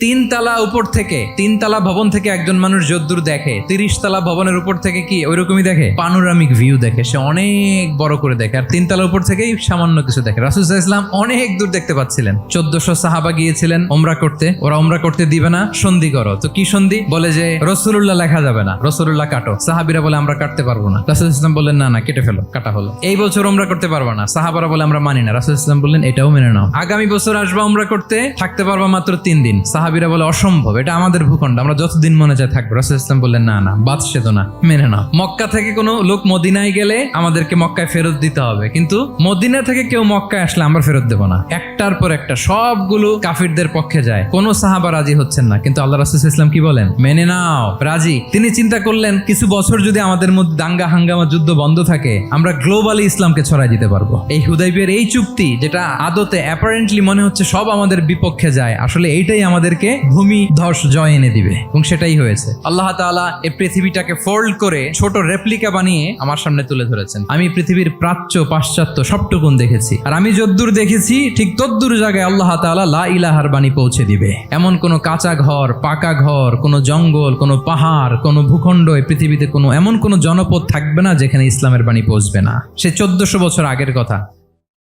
তিনতলা উপর থেকে, তিনতলা ভবন থেকে একজন মানুষ যদ্দূর দেখে, 30 তলা ভবনের উপর থেকে কি ওইরকমই দেখে? পানোরামিক ভিউ দেখে, সে অনেক বড় করে দেখে। আর তিনতলা উপর থেকেই সামান্য কিছু দেখে। রাসূল সাল্লাল্লাহু আলাইহি ওয়াসাল্লাম অনেক দূর দেখতে পাচ্ছিলেন। 1400 সাহাবা গিয়েছিলেন ওমরা করতে, ওরা ওমরা করতে দিবে না, সন্ধি করো। তো কি সন্ধি? বলে যে রাসূলুল্লাহ লেখা যাবে না, রাসূলুল্লাহ কাটো। সাহাবীরা বলে আমরা কাটতে পারবো না। রাসূল সাল্লাল্লাহু আলাইহি ওয়াসাল্লাম বললেন না না, কেটে ফেলো, কাটা হলো। এই বছর ওমরা করতে পারবা না, সাহাবারা বলে আমরা মানি না। রাসূল সাল্লাল্লাহু আলাইহি ওয়াসাল্লাম বললেন এটাও মেনে নাও। আগামী বছর আসবা ওমরা করতে, থাকতে পারবা মাত্র 3 দিন। সাহাবীরা বলে অসম্ভব, এটা আমাদের ভূখণ্ড, আমরা যতদিন মনে চায় থাকবো। রাসূল সাল্লাল্লাহু আলাইহি ওয়াসাল্লাম বললেন না না, বাদশা তো না, মেনে নাও। মক্কা থেকে কোনো লোক মদিনায় গেলে আমাদেরকে মক্কায় ফেরত দিতে হবে, কিন্তু মদিনা থেকে কেউ মক্কায় আসলে আমরা ফেরত দেব না। একটার পর একটা সবগুলো কাফিরদের পক্ষে যায়, কোনো সাহাবা রাজি হচ্ছেন না। কিন্তু আল্লাহ রাসূল সাল্লাল্লাহু আলাইহি ওয়াসাল্লাম কি বলেন? মেনে নাও, রাজি। তিনি চিন্তা করলেন কিছু বছর যদি আমাদের মধ্যে দাঙ্গা হাঙ্গামা যুদ্ধ বন্ধ থাকে, আমরা গ্লোবালি ইসলামকে ছড়াই দিতে পারবো। এই হুদাইবিয়ার এই চুক্তি, যেটা আদতে অ্যাপারেন্টলি মনে হচ্ছে সব আমাদের বিপক্ষে যায়, আসলে এইটাই আমাদেরকে ভূমি ধস জয় এনে দিবে, এবং সেটাই হয়েছে। আল্লাহ তাআলা এই পৃথিবীটাকে ফোল্ড করে ছোট রেপ্লিকা বানিয়ে আমার সামনে তুলে ধরেছেন। আমি পৃথিবীর প্রাচ্য পাশ্চাত্য সবটুকুন দেখেছি, আর আমি যদ্দূর দেখেছি ঠিক তদ্দূর জায়গায় আল্লাহ তাআলা লা ইলাহার বাণী পৌঁছে দিবে। এমন কোনো কাঁচা ঘর, পাকা ঘর, কোনো জঙ্গল, কোনো পাহাড়, কোনো ভূখণ্ড, এই পৃথিবীতে কোনো এমন কোনো জনপদ থাকবে না যেখানে ইসলামের বাণী পৌঁছবে না। সে 1400 বছর আগের কথা।